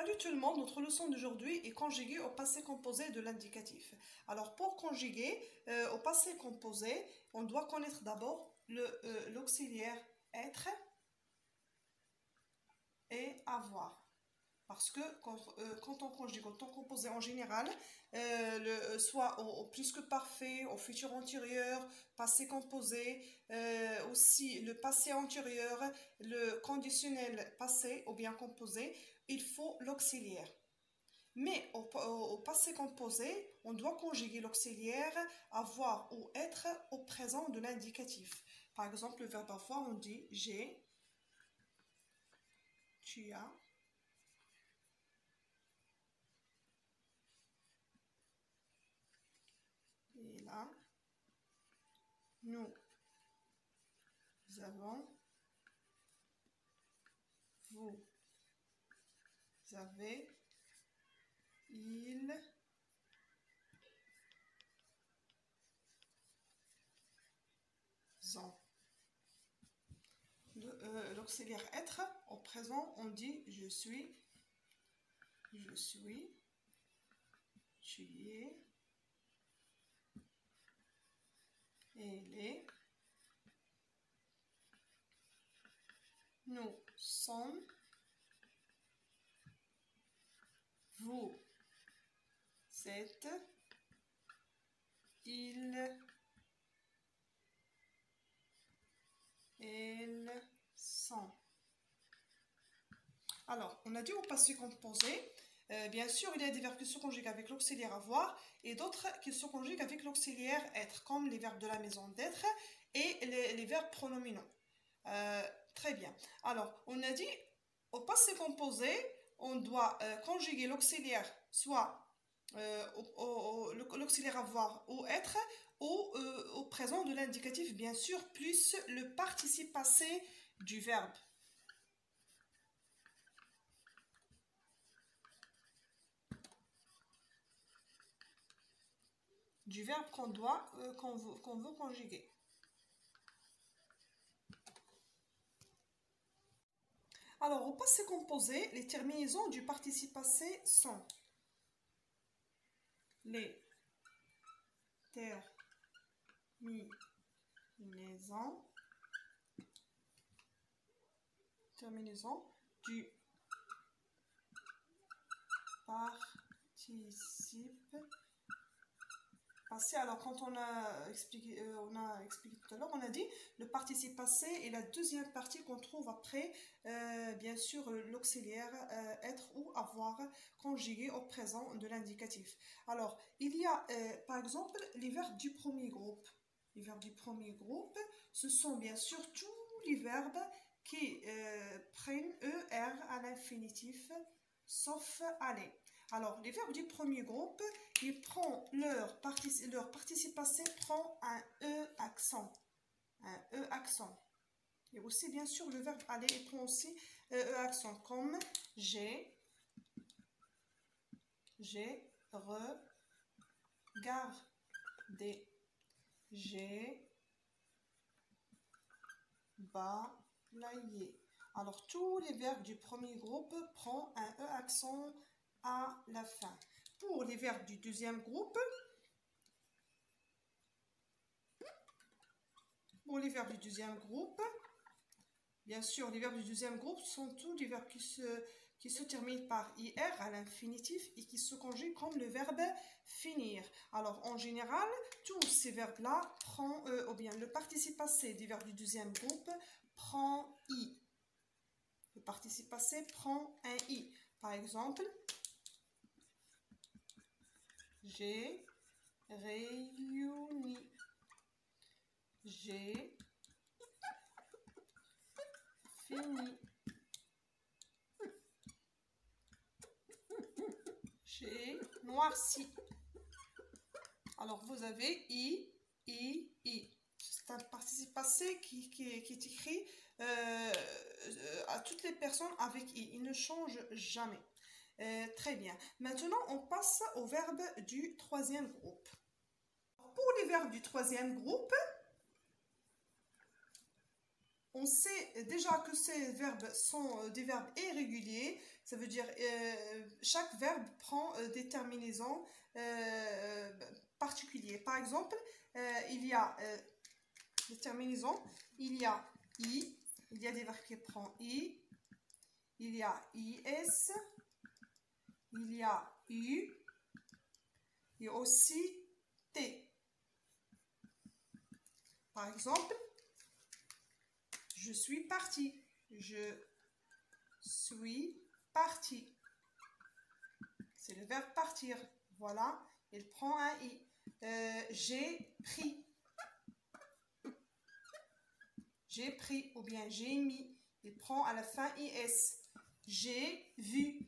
Salut tout le monde, notre leçon d'aujourd'hui est conjuguée au passé composé de l'indicatif. Alors pour conjuguer au passé composé, on doit connaître d'abord l'auxiliaire être et avoir. Parce que quand on conjugue au temps composé en général, soit au plus que parfait, au futur antérieur, passé composé, aussi le passé antérieur, le conditionnel passé ou bien composé, il faut l'auxiliaire. Mais au passé composé, on doit conjuguer l'auxiliaire avoir ou être au présent de l'indicatif. Par exemple, le verbe avoir, on dit j'ai, tu as, et là, nous avons, vous avez, ils ont. L'auxiliaire être, au présent, on dit je suis, tu es, elle est, nous sommes, vous êtes, ils, elles sont. Alors, on a dit au passé composé, bien sûr, il y a des verbes qui se conjuguent avec l'auxiliaire avoir et d'autres qui se conjuguent avec l'auxiliaire être, comme les verbes de la maison d'être et les verbes pronominaux. Très bien. Alors, on a dit au passé composé, on doit conjuguer l'auxiliaire soit l'auxiliaire avoir ou être ou au présent de l'indicatif, bien sûr, plus le participe passé du verbe. Du verbe qu'on veut conjuguer. Alors, au passé composé, les terminaisons du participe passé sont les terminaisons du participe passé. Alors, quand on a expliqué tout à l'heure, on a dit le participe passé est la deuxième partie qu'on trouve après, bien sûr, l'auxiliaire être ou avoir conjugué au présent de l'indicatif. Alors, il y a, par exemple, les verbes du premier groupe. Les verbes du premier groupe, ce sont bien sûr tous les verbes qui prennent ER à l'infinitif, sauf aller. Alors, les verbes du premier groupe, ils prennent leur participe passé prend un E accent. Un E accent. Et aussi, bien sûr, le verbe aller, il prend aussi E accent, comme j'ai regardé, j'ai balayé. Alors, tous les verbes du premier groupe prennent un E accent à la fin. Pour les verbes du deuxième groupe, bien sûr, les verbes du deuxième groupe sont tous des verbes qui se terminent par IR à l'infinitif et qui se conjuguent comme le verbe finir. Alors, en général, tous ces verbes-là prennent, ou bien le participe passé des verbes du deuxième groupe prend I. Le participe passé prend un I. Par exemple, j'ai réuni, j'ai fini, j'ai noirci. Alors vous avez I. C'est un participe passé qui est écrit à toutes les personnes avec I. Il ne change jamais. Très bien. Maintenant, on passe au verbe du troisième groupe. Pour les verbes du troisième groupe, on sait déjà que ces verbes sont des verbes irréguliers. Ça veut dire chaque verbe prend des terminaisons particulières. Par exemple, il y a des terminaisons, il y a i, il y a des verbes qui prennent i, il y a is, il y a u, et aussi t. Par exemple, je suis parti. Je suis parti. C'est le verbe partir. Voilà, il prend un i. J'ai pris. J'ai pris ou bien j'ai mis. Il prend à la fin is. J'ai vu.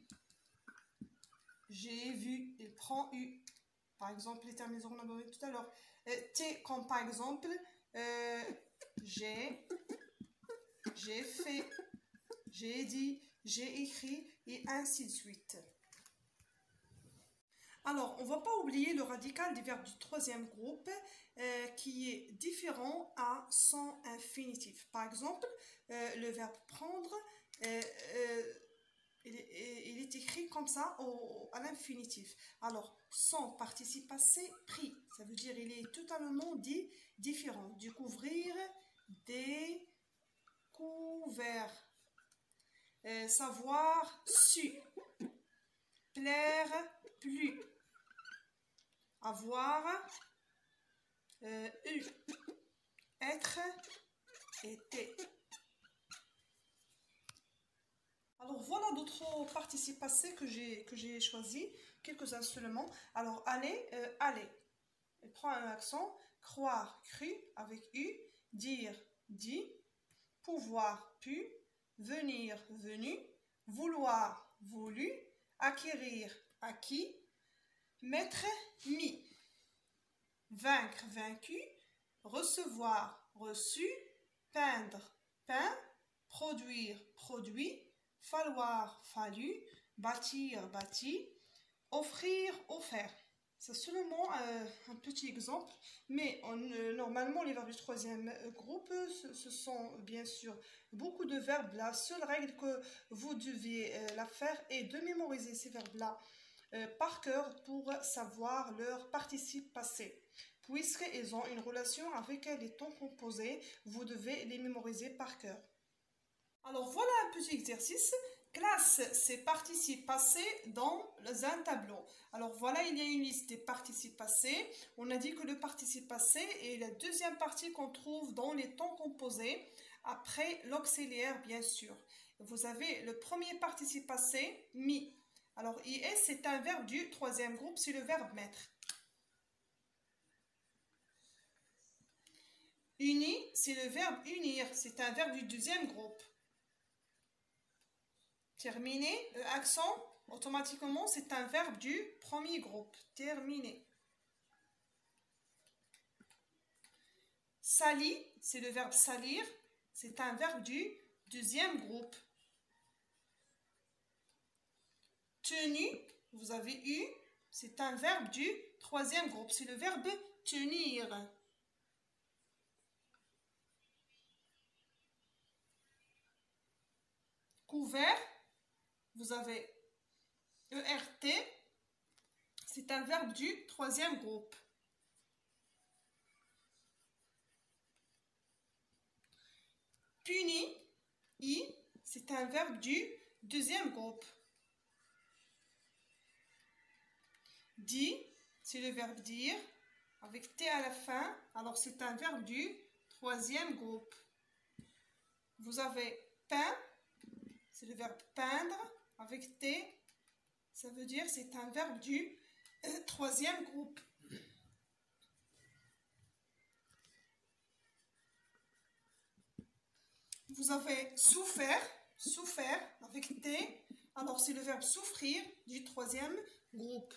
J'ai vu. Il prend u. Par exemple, les terminaisons qu'on a donné tout à l'heure. T comme par exemple, j'ai fait, j'ai dit, j'ai écrit et ainsi de suite. Alors, on ne va pas oublier le radical des verbes du troisième groupe qui est différent à son infinitif. Par exemple, le verbe prendre, il est écrit comme ça à l'infinitif. Alors, son participe passé pris, ça veut dire il est totalement dit différent. Découvrir, découvert. Savoir, su. Plaire, plu. Avoir, eu. Être, été. Alors voilà d'autres participes passés que j'ai choisi, quelques-uns seulement. Alors aller, aller. Elle prend un accent. Croire, cru, avec u. Dire, dit. Pouvoir, pu. Venir, venu. Vouloir, voulu. Acquérir, acquis. Mettre, mis. Vaincre, vaincu. Recevoir, reçu. Peindre, peint. Produire, produit. Falloir, fallu. Bâtir, bâti. Offrir, offert. C'est seulement un petit exemple, mais normalement les verbes du troisième groupe, ce sont bien sûr beaucoup de verbes. La seule règle que vous deviez la faire est de mémoriser ces verbes-là par cœur pour savoir leur participe passé. Puisqu'ils ont une relation avec les temps composés, vous devez les mémoriser par cœur. Alors voilà un petit exercice. Classe ces participes passés dans un tableau. Alors voilà, il y a une liste des participes passés. On a dit que le participe passé est la deuxième partie qu'on trouve dans les temps composés, après l'auxiliaire bien sûr. Vous avez le premier participe passé, mis. Alors is, c'est un verbe du troisième groupe, c'est le verbe mettre. Uni, c'est le verbe unir, c'est un verbe du deuxième groupe. Terminer, accent, automatiquement, c'est un verbe du premier groupe. Terminer. Sali, c'est le verbe salir. C'est un verbe du deuxième groupe. Tenu, vous avez eu. C'est un verbe du troisième groupe. C'est le verbe tenir. Couvert, vous avez ERT, c'est un verbe du troisième groupe. Puni, I, c'est un verbe du deuxième groupe. Dit, c'est le verbe dire, avec T à la fin, alors c'est un verbe du troisième groupe. Vous avez peint, c'est le verbe peindre, avec T, ça veut dire c'est un verbe du troisième groupe. Vous avez souffert, souffert, avec T, alors c'est le verbe souffrir du troisième groupe.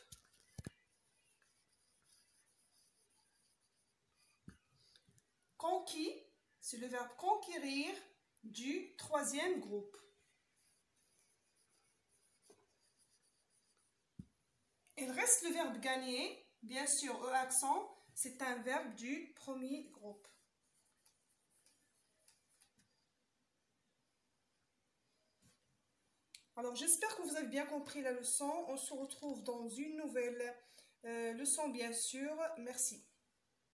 Conquis, c'est le verbe conquérir du troisième groupe. Il reste le verbe gagner, bien sûr, E accent, c'est un verbe du premier groupe. Alors, j'espère que vous avez bien compris la leçon. On se retrouve dans une nouvelle leçon, bien sûr. Merci.